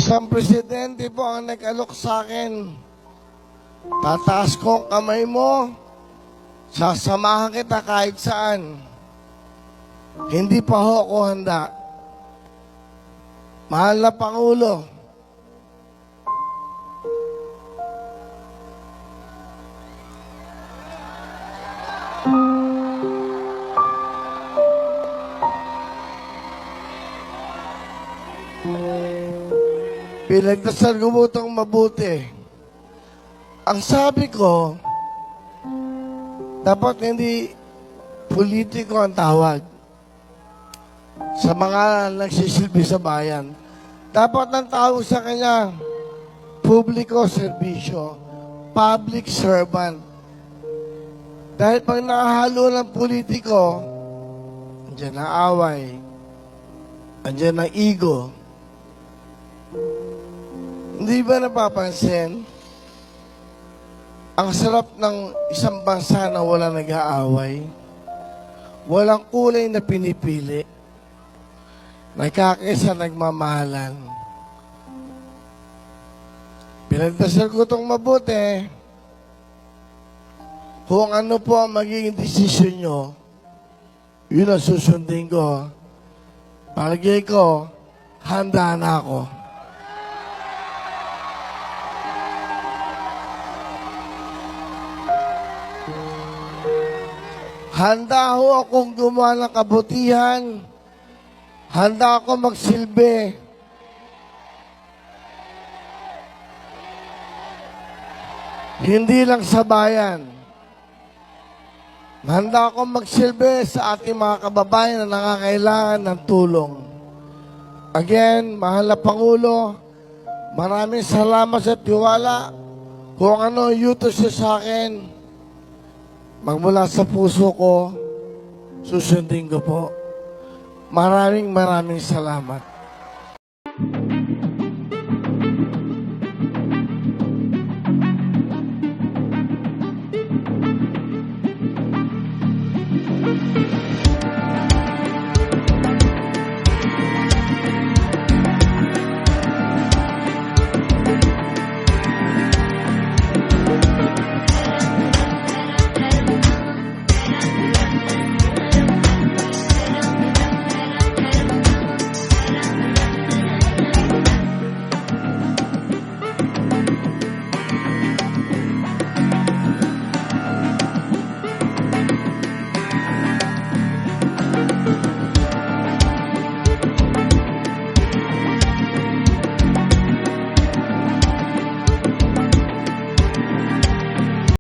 Isang presidente po ang nag-alok sa akin. Tataas ko ang kamay mo, sasamahan kita kahit saan. Hindi pa ho ako handa. Mahal na Pangulo, pinagdasal ko mo itong mabuti. Ang sabi ko, dapat hindi politiko ang tawag sa mga nagsisilbi sa bayan. Dapat ang tawag sa kanya, publiko serbisyo, public servant. Dahil pag nakahalo ng politiko, andyan ang away, andyan ang ego. Hindi ba napapansin? Ang sarap ng isang bansa na walang nag-aaway. Walang kulay na pinipili. Nagkakaisa nagmamahalan. Pinagdasal ko itong mabuti. Kung ano po ang magiging desisyon nyo, yun ang susundin ko. Palagay ko, handa na ako. Handa ho akong gumawa ng kabutihan. Handa ako magsilbi. Hindi lang sa bayan. Handa ako magsilbi sa ating mga kababayan na nangangailangan ng tulong. Again, mahal na Pangulo, maraming salamat sa tiwala. Kung ano yutos niyo sa akin, magmula sa puso ko, susundin ko po. Maraming salamat.